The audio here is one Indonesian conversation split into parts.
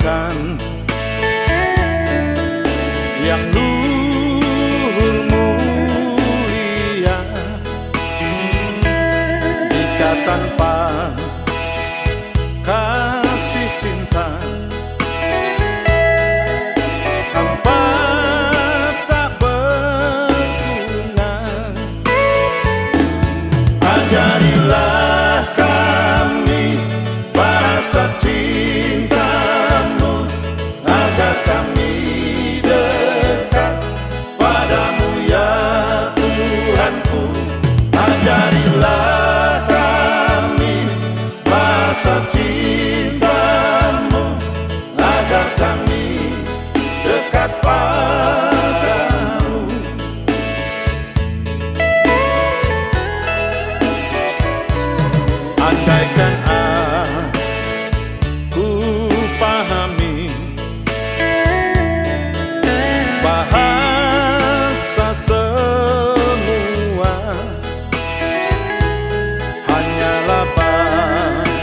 lupakan yang luhur mulia, jika tanpa kasih cinta hampa tak berguna. Ajarilah kami bahasa cintamu agar kami dekat padamu ya Tuhanku. Ajarilah kami bahasa cintamu agar kami dekat padamu. Andaikan aku pahami bahasa semua, hanyalah bahasa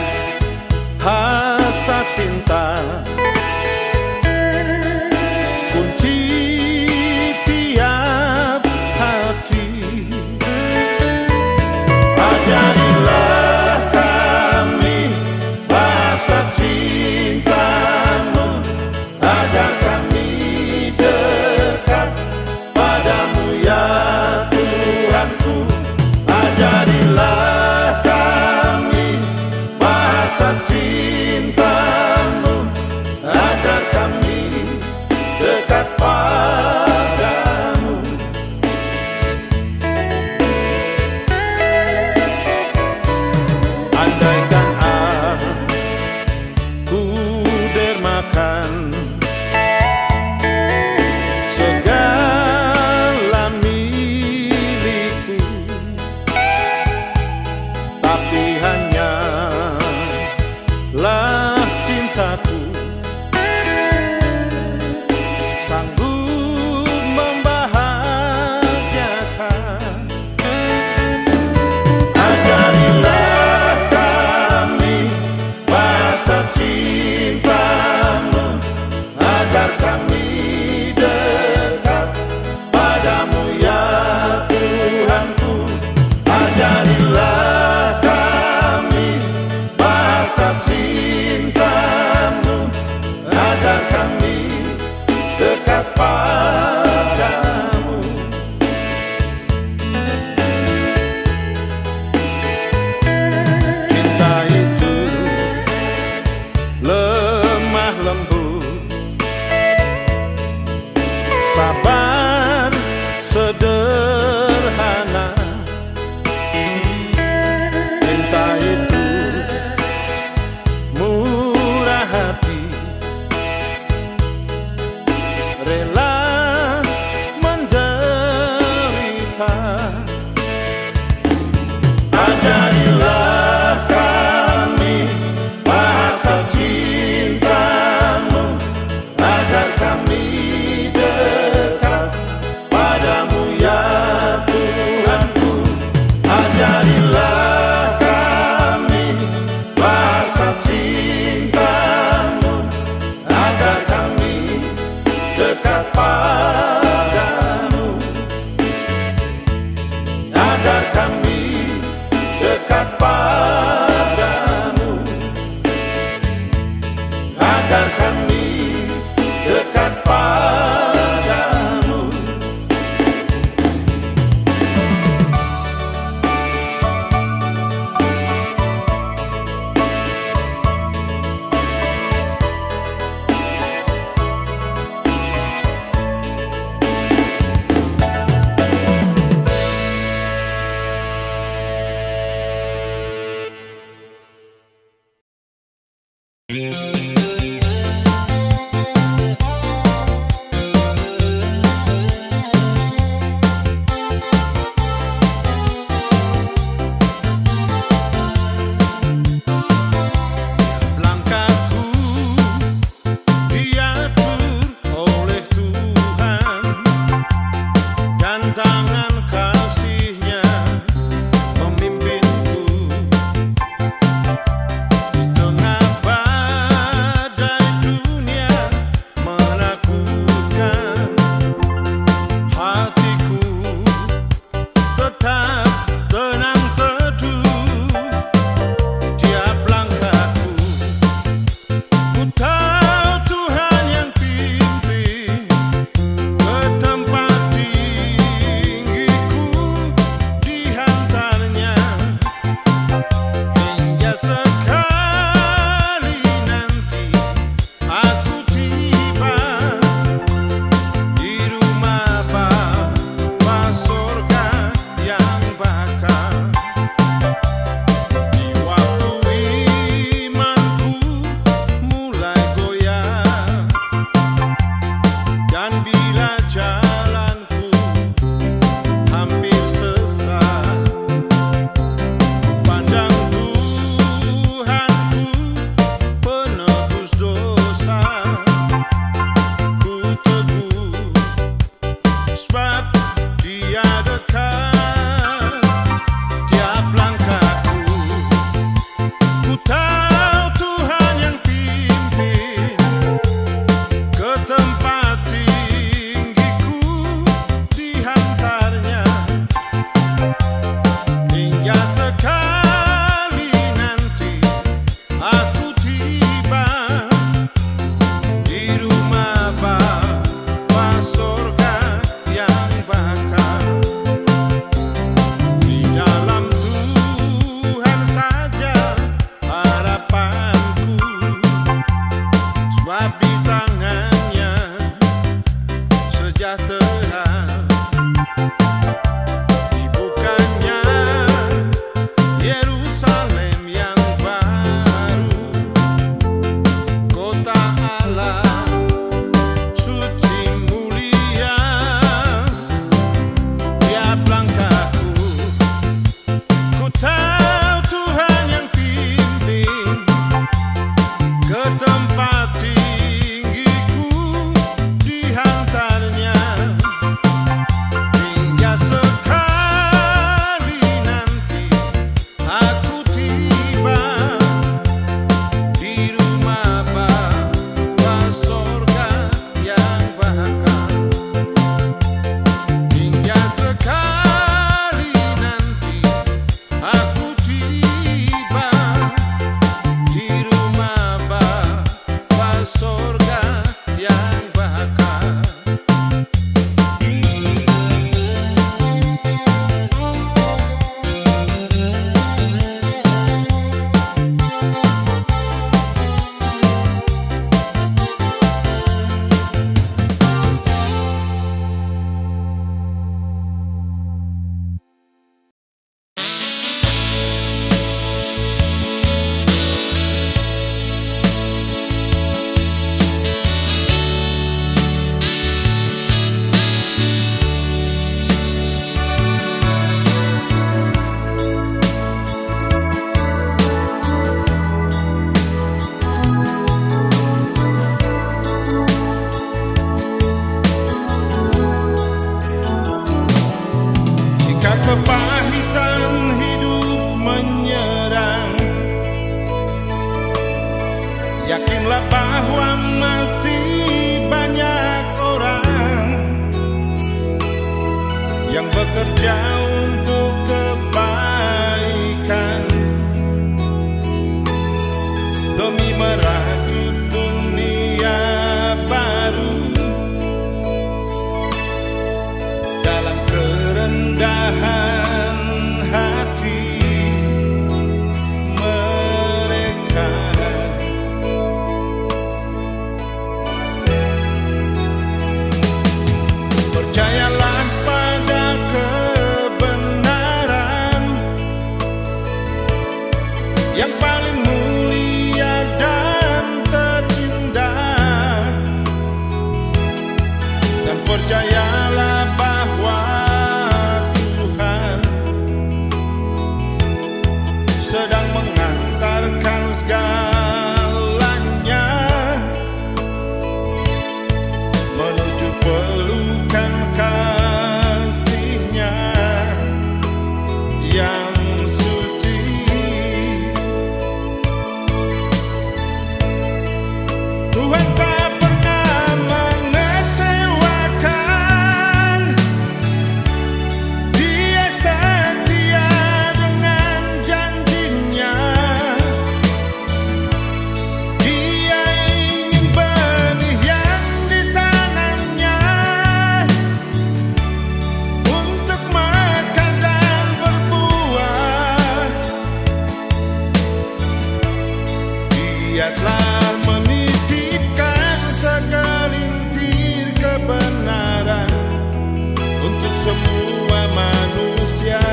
yang paling mulia dan terindah. Dan percayalah bahwa Tuhan sedang mengantarkan segalanya menuju pelukan kasih-Nya yang suci. Tuhan tak pernah mengecewakan. Dia setia dengan janjinya. Dia ingin benih yang ditanamnya untuk mekar dan berbuah. Dia telah menitipkan segelintir kebenaran untuk semua manusia.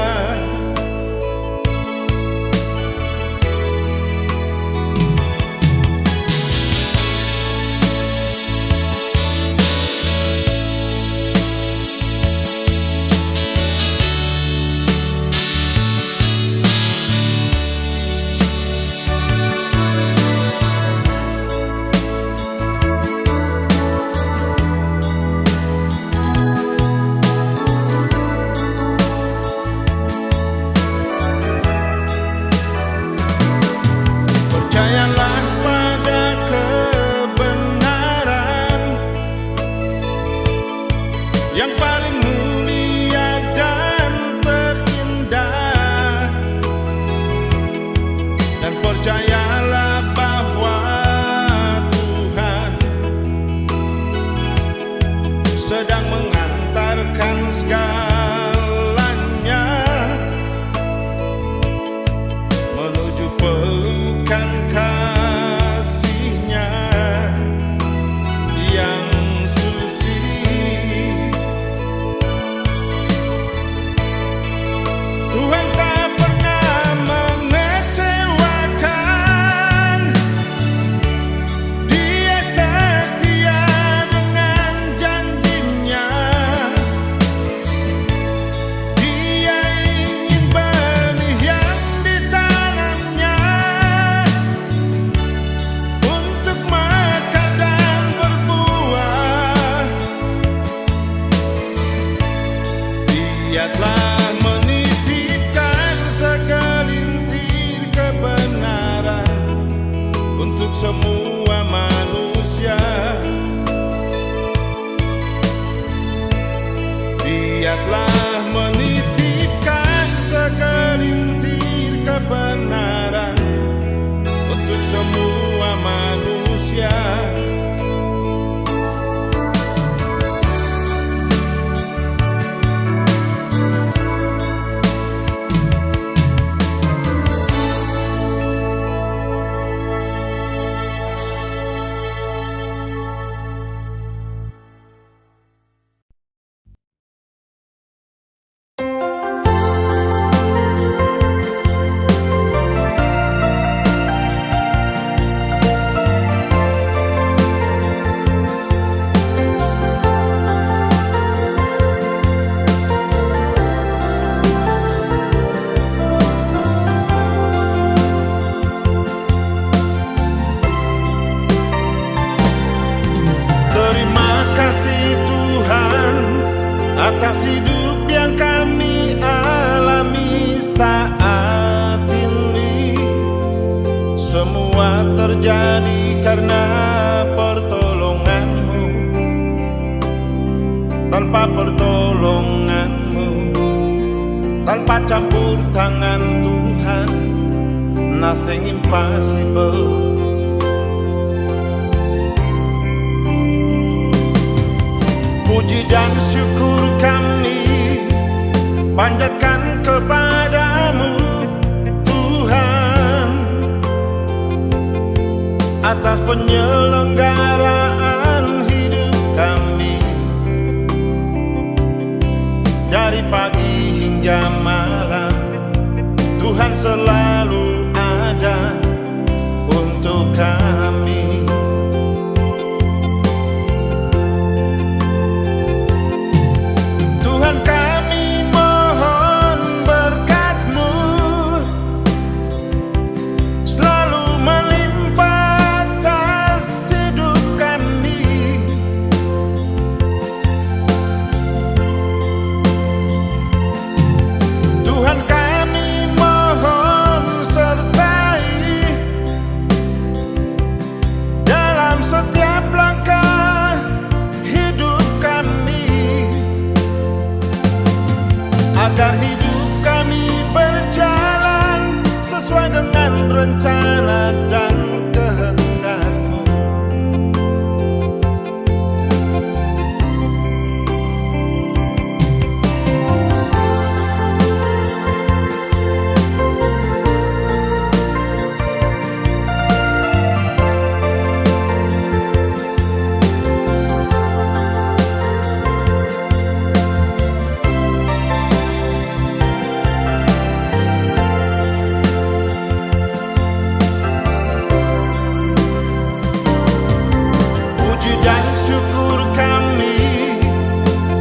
Percayalah pada kebenaran yang paling mulia dan terindah. Dan percayalah bahwa Tuhan sedang mengantarkan segalanya menuju pelukan kasih-Nya yang suci. Tuhan tak pernah mengecewakan. Dia setia dengan janjinya. Dia ingin benih yang ditanamnya untuk mekar dan berbuah. Dia telah menitipkan segelintir kebenaran untuk semua manusia. Dia telah menitipkan segelintir kebenaran untuk semua manusia. Terima kasih Tuhan atas hidup yang kami alami saat ini. Semua terjadi karena pertolongan-Mu. Tanpa pertolongan-Mu, tanpa campur tangan Tuhan, nothing impossible. Puji dan syukur kami panjatkan kepada-Mu Tuhan, atas penyelenggaraan hidup kami. Dari pagi hingga malam Tuhan selalu ada. rencana dan kehendak-Mu.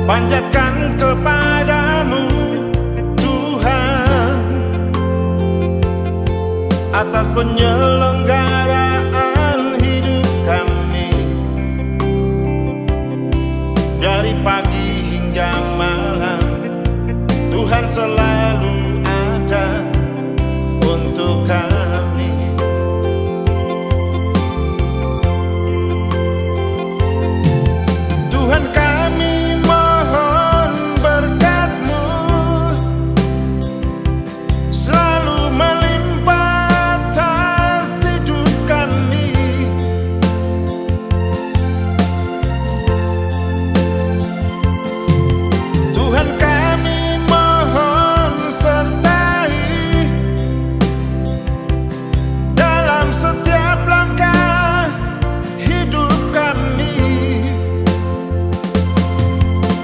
Panjatkan kepadamu Tuhan atas penyelenggaraan hidup kami, dari pagi hingga malam. Tuhan selalu ada untuk kami. Tuhan, kami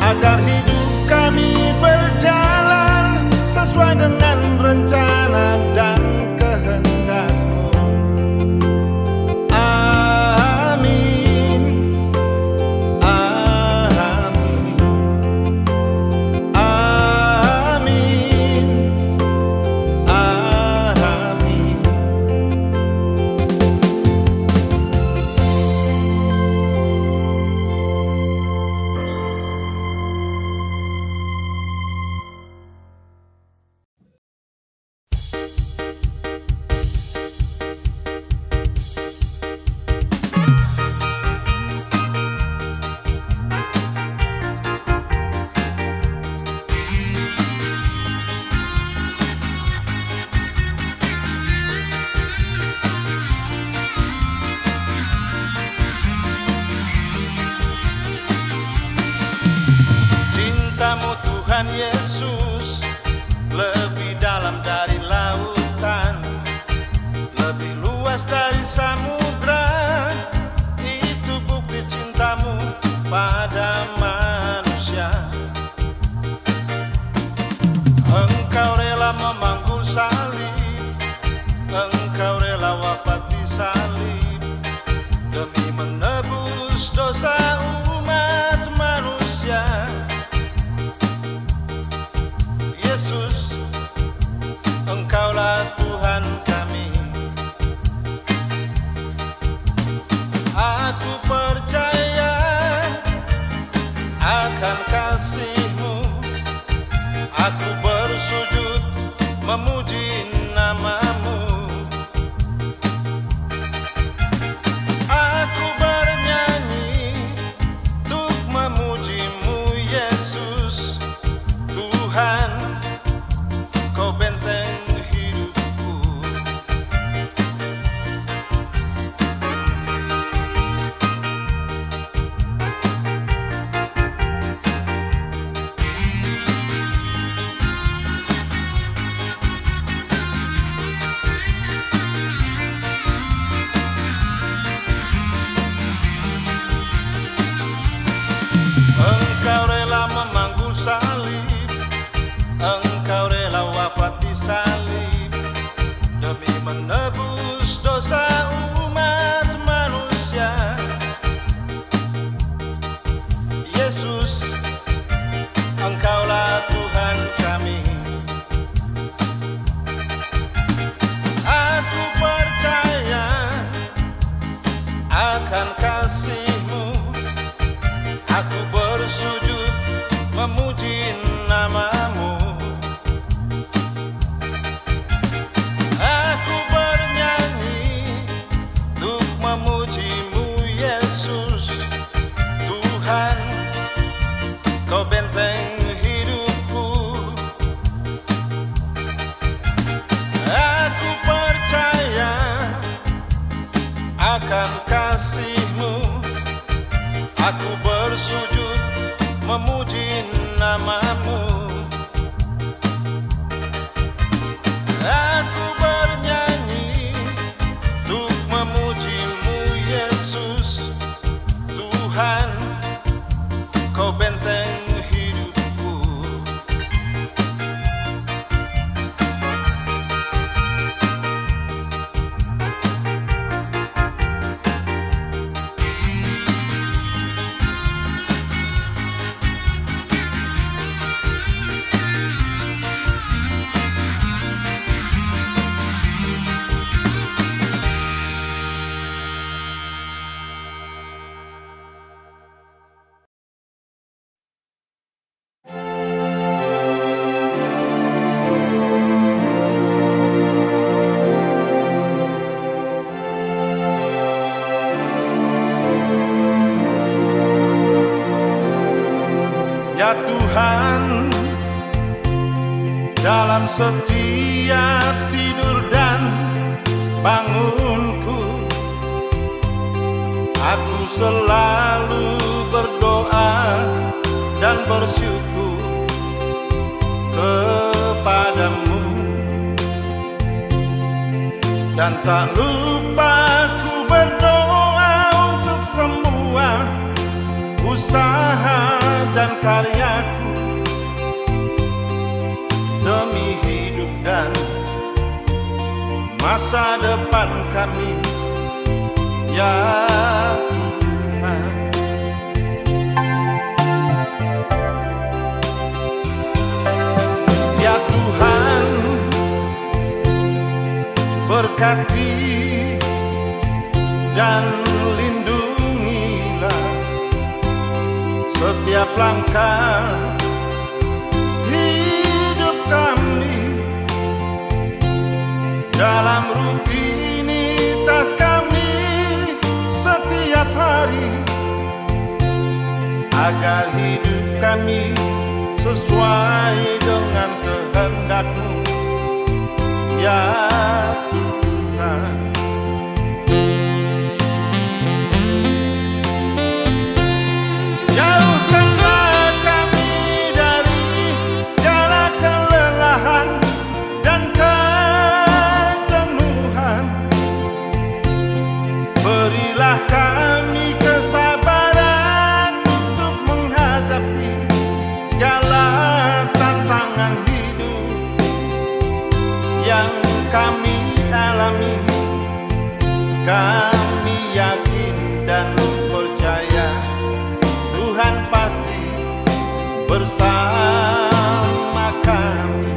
agar hidup kami berjalan sesuai dengan rencana dan kehendak-Mu. Amin, amin, amin, amin. Cinta-Mu Tuhan Yesus lebih dalam dari lautan, lebih luas dari samudra. Itu bukti cinta-Mu pada manusia. Engkau rela memanggul salib, Engkau rela wafat di salib demi menebus dosa umat manusia. Yesus, Engkaulah Tuhan kami. Aku percaya akan kasih-Mu. Aku bersujud memuji nama-Mu. Aku bernyanyi untuk memuji-Mu, Yesus. Tuhan, Kau benteng hidupku. Engkau rela memanggul salib, Engkau rela wafat di salib demi menebus dosa umat manusia. Yesus, Engkaulah Tuhan kami. Aku percaya akan kasih-Mu. Aku bersujud memuji nama-Mu. Aku bernyanyi setiap tidur dan bangunku, aku selalu berdoa dan bersyukur kepadamu. Dan tak lupa ku berdoa untuk semua usaha dan karyaku, demi hidup dan masa depan kami, ya Tuhan. Ya Tuhan, berkati dan lindungilah setiap langkah hidup kami, dalam rutinitas kami setiap hari, agar hidup kami sesuai dengan kehendak-Mu, ya Tuhan. Jauhkanlah kami dari segala kelelahan dan kejenuhan. Berilah kami kesabaran untuk menghadapi segala tantangan hidup yang kami alami. Kami yakin dan percaya Tuhan pasti bersama kami.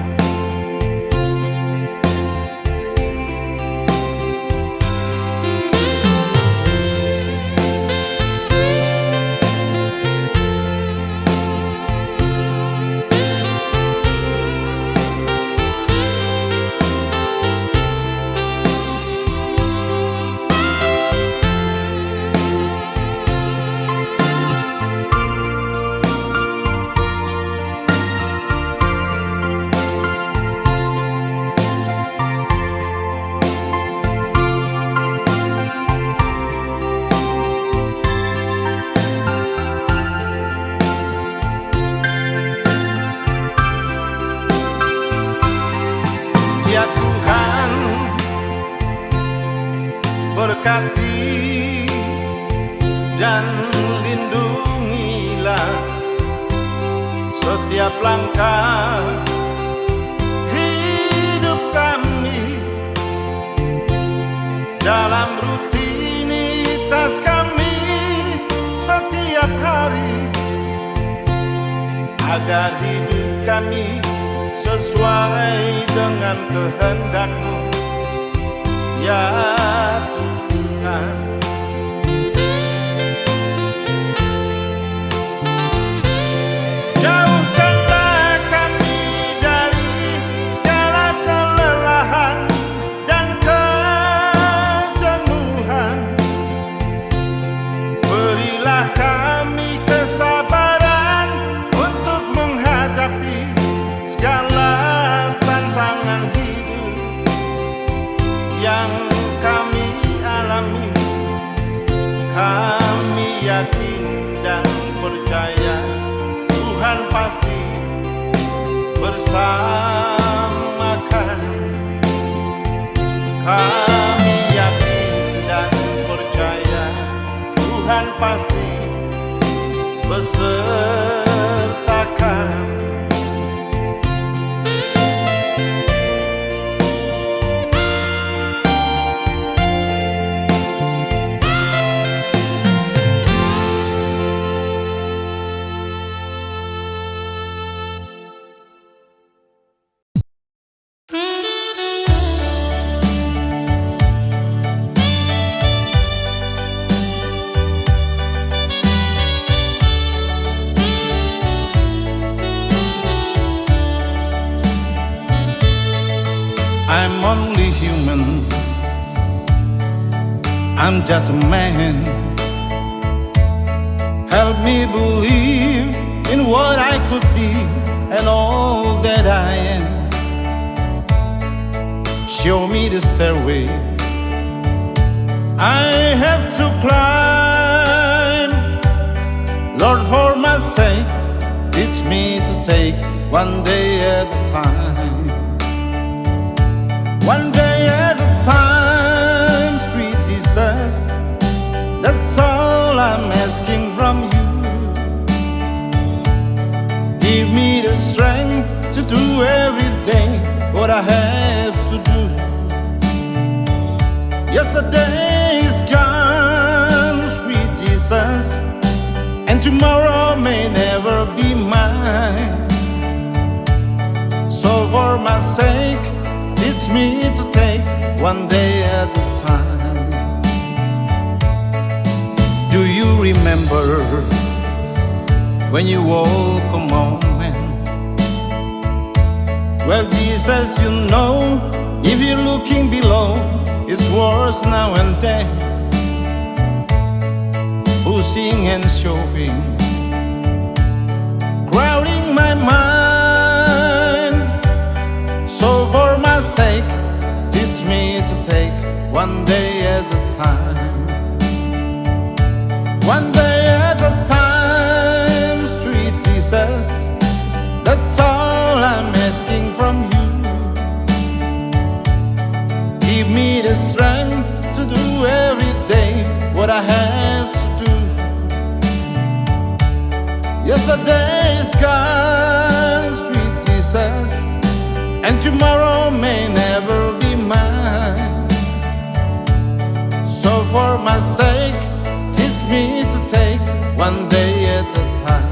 Ya Tuhan, berkati dan lindungilah setiap langkah hidup kami, dalam rutinitas kami setiap hari, agar hidup kami sesuai dengan kehendak-Mu, ya Tuhan. Jauhkanlah kami dari segala kelelahan dan kejenuhan. Berilah kami kesabaran untuk menghadapi segala tantangan hidup yang kami alami. Kami yakin dan percaya Tuhan pasti bersama kami. Kami yakin dan percaya Tuhan pasti beserta kami. I'm only human, I'm just a man. Help me believe in what I could be and all that I am. show me the stairway I have to climb. Lord, for my sake, teach me to take one day at a time. One day at a time, sweet Jesus, that's all I'm asking from you. Give me the strength to do every day what I have to do. Yesterday is gone, sweet Jesus, and tomorrow may never be mine. So for my sake, teach me to take one day at a time. Do you remember when you walk among men? Well, Jesus, you know, if you're looking below, it's worse now and then. Pushing and shoving, crowding my mind. So for my sake, teach me to take one day at a time. One day at a time, sweet Jesus, that's all I'm asking from you. Give me the strength to do every day what I have to do. Yesterday is gone, sweet Jesus, and tomorrow may never be mine. So for my sake, teach me to take one day at a time.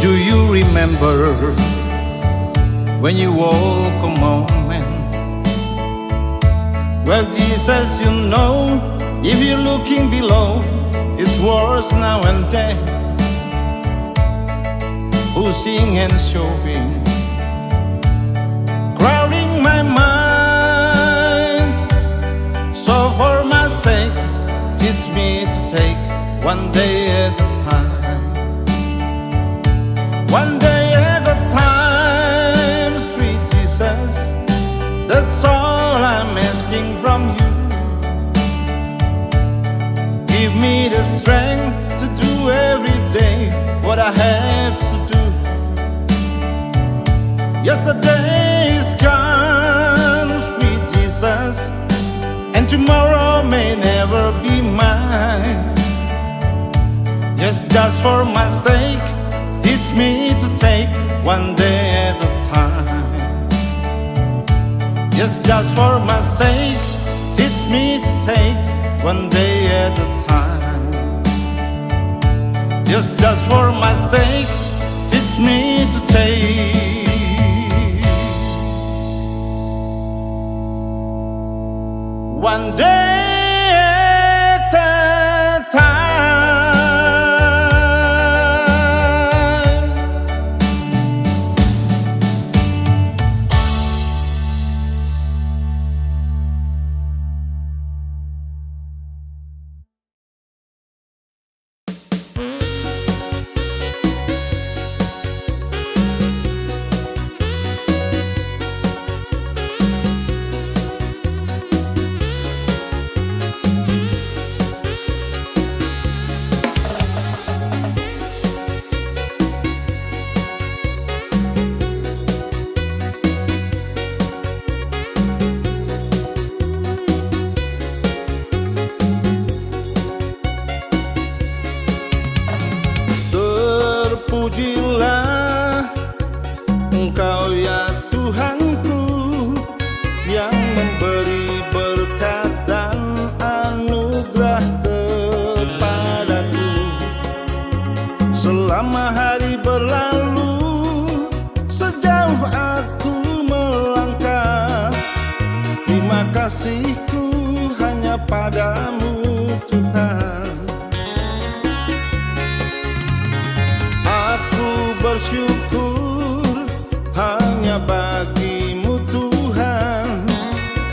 Do you remember when you walk among men? Well, Jesus, you know, if you're looking below, it's worse now and then. Pushing and shoving, crowding my mind. So for my sake, teach me to take one day at a time. One day at a time, sweet Jesus, that's all I'm asking from you. Give me the strength to do every day what I have to do. Yesterday is gone, sweet Jesus, and tomorrow may never be mine. Yes, just for my sake, teach me to take one day at a time. Yes, just for my sake, teach me to take one day at a time. Yes, just for my sake, teach me to take one day at a time. kasihku hanya padamu Tuhan. Aku bersyukur hanya bagimu Tuhan,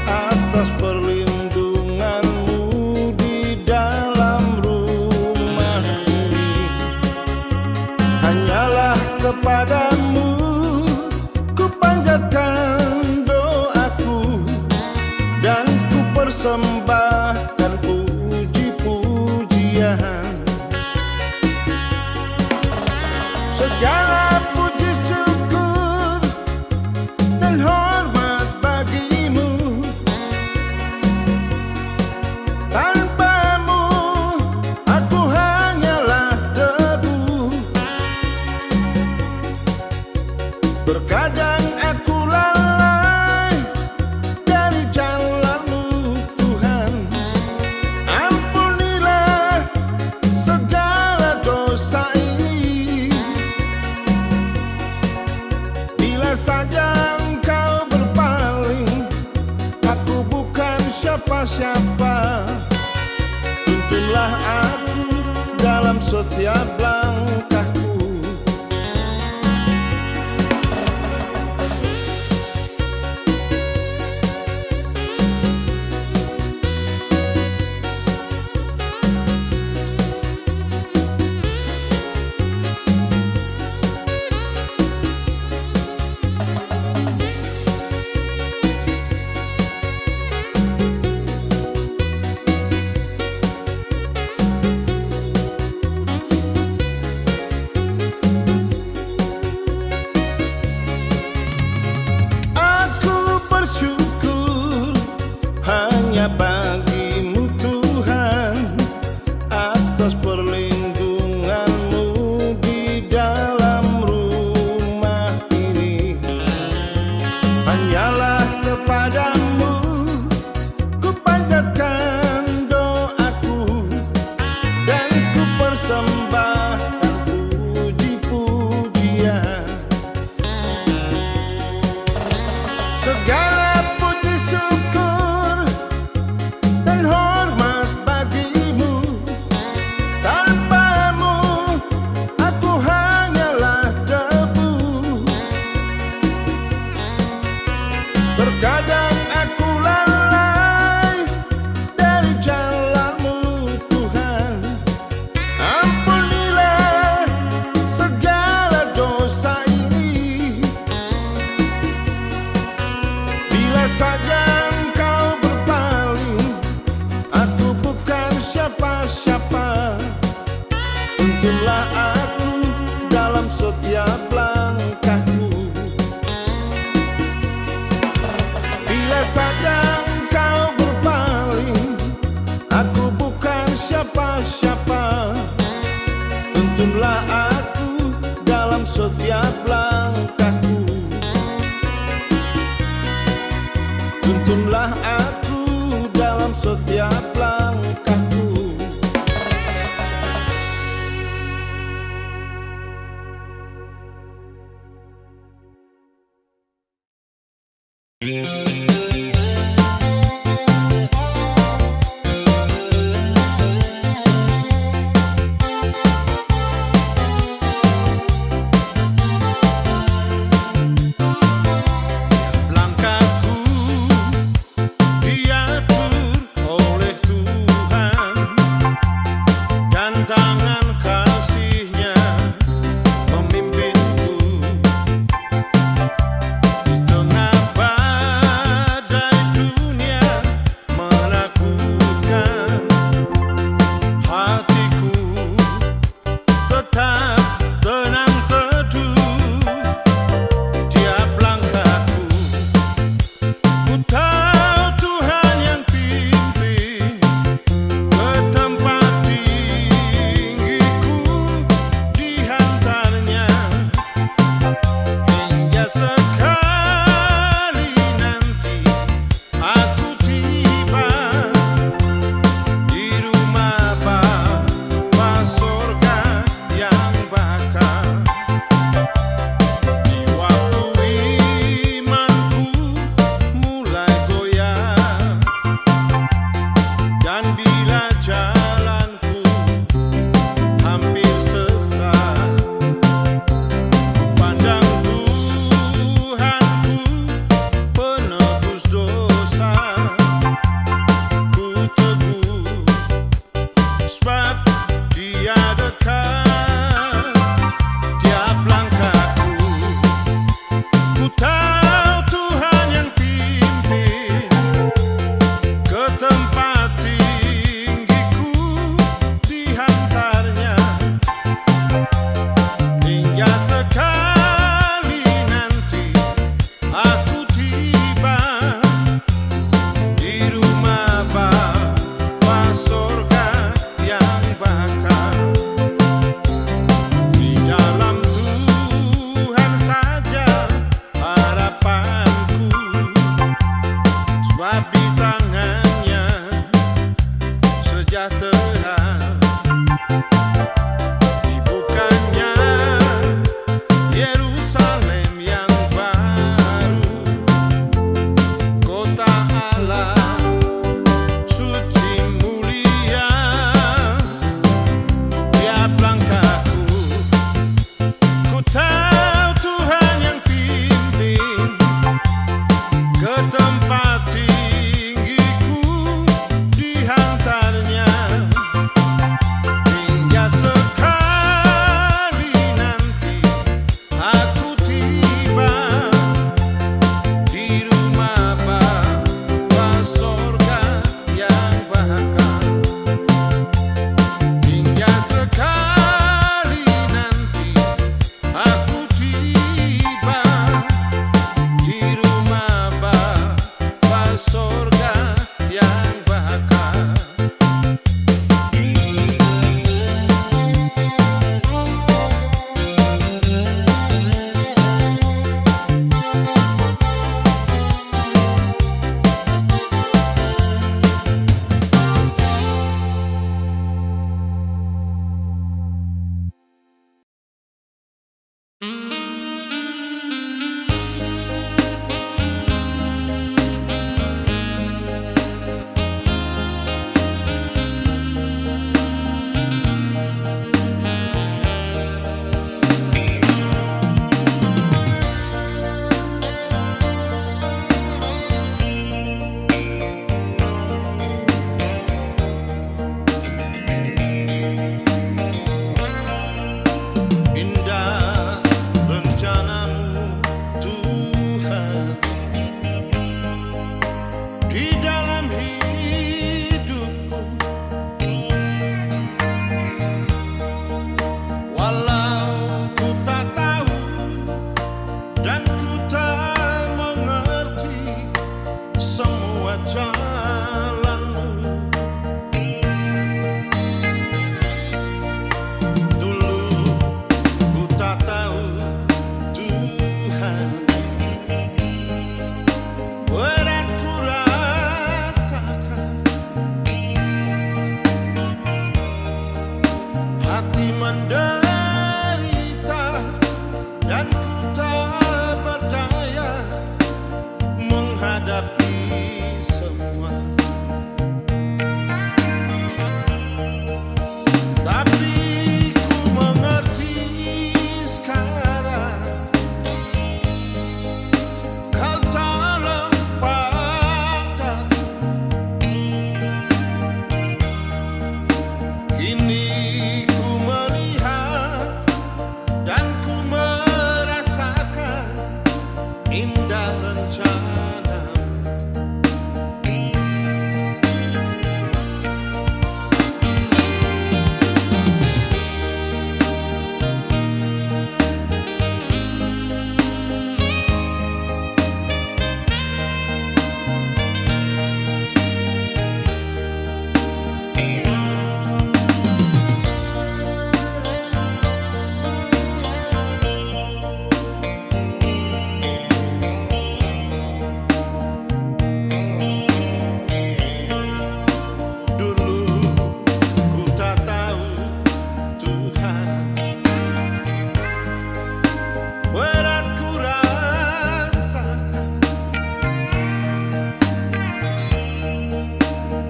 atas perlindunganmu di dalam rumah ini. Hanyalah kepadamu ku panjatkan doaku, dan ku persembahkan puji-pujian. Segala puji syukur dan hormat bagimu. Tanpamu aku hanyalah debu. Terkadang aku lalai dari jalanmu Tuhan. Ampunilah segala dosa ini. Bila saja engkau berpaling, aku bukan siapa-siapa. Tuntunlah aku dalam setiap langkahku. Bagimu Tuhan, atas perlindunganmu di dalam rumah ini. Hanyalah kepadamu ku panjatkan doaku, dan ku persembahkan puji-pujian. Segala puji syukur dan hormat bagimu. Tanpamu aku hanyalah debu. Terkadang aku lalai dari jalanmu Tuhan. Ampunilah segala dosa ini. Bila saja engkau berpaling, aku bukan siapa-siapa. Tuntunlah aku dalam setiap langkahku. Bila saja engkau berpaling, aku bukan siapa-siapa. Tuntunlah aku dalam setiap langkahku. Tuntunlah aku dalam setiap langkahku. menghadapi semua. Tapi ku mengerti sekarang, kau tak lempar. Kini ku melihat dan ku merasakan indah rencana.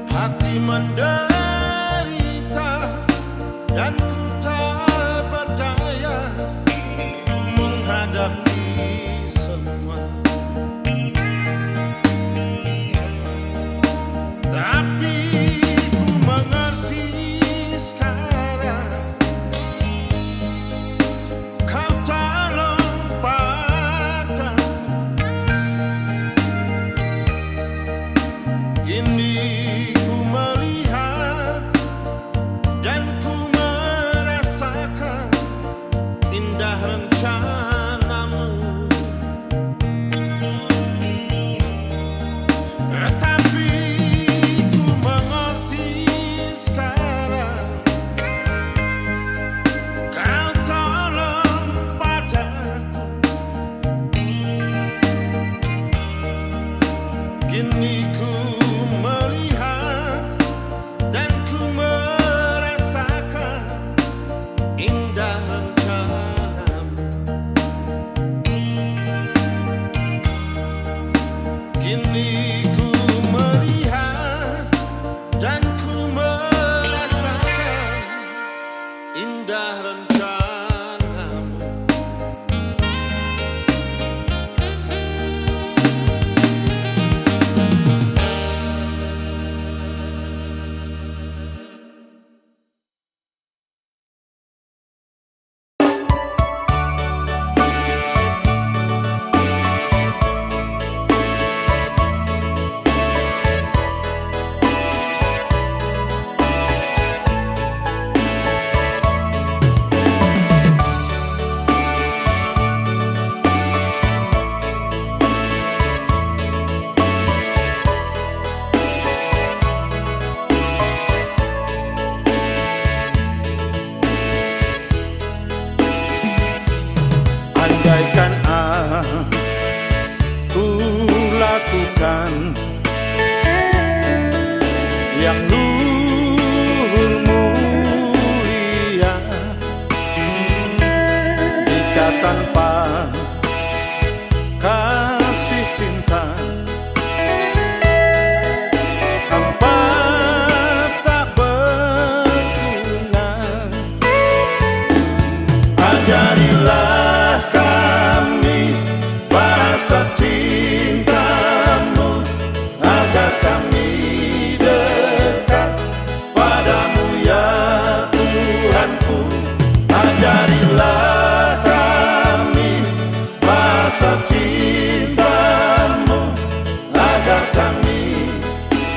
Hati menderita dan ku tak berdaya menghadapi semua. Tapi ku mengerti sekarang, kau tak lompatkan. Kini ku melihat dan ku merasakan indah rencanamu. Tapi ku mengerti sekarang, kau tolong padaku. Kini ku melihat dan ku merasakan indah rencanamu. Kini ku melihat dan ku merasakan indah rencanamu. Andaikan aku lakukan yang luhur mulia, jika tanpa kasih cinta hampa tak berguna. Ajarilah kami bahasa cintamu, agar kami dekat padamu ya Tuhanku. Ajarilah kami bahasa cintamu, agar kami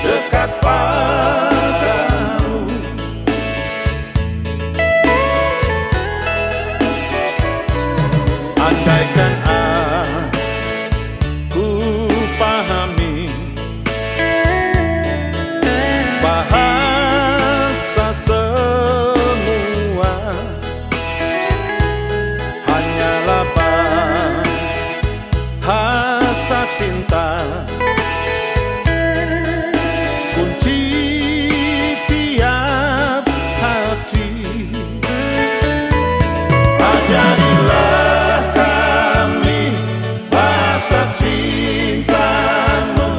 dekat padamu. Andaikan aku pahami bahasa semua hanyalah bahasa cinta, kunci tiap hati. Ajarilah kami bahasa cintamu,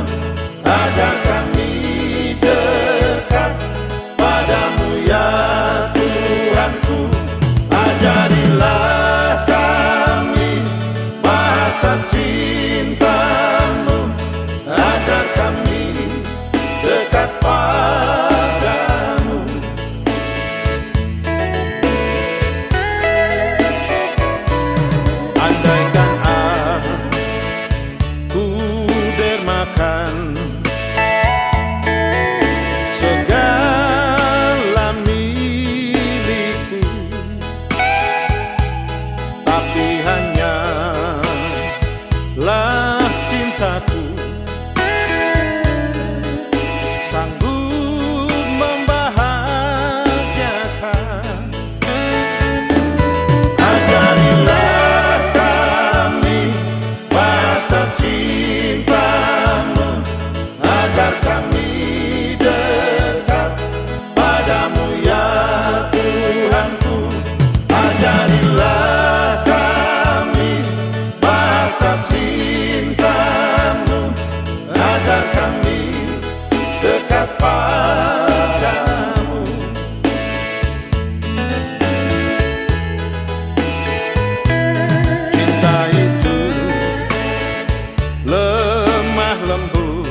lembut,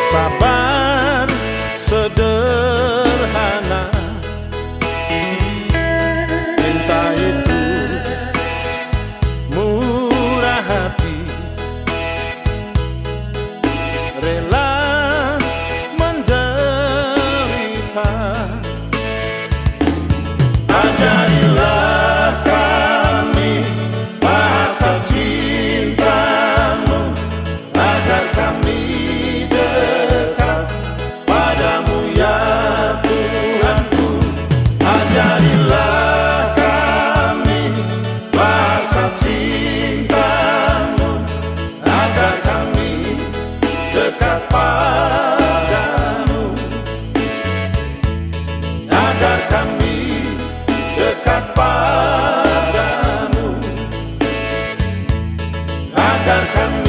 sabar sederhana, cinta itu murah hati, rela menderita. Ajarilah kami bahasa cintamu, agar kami dekat padamu ya Tuhanku. Ajarilah kami bahasa cintamu, agar kami dekat padamu, agar kami dekat padamu, agar kami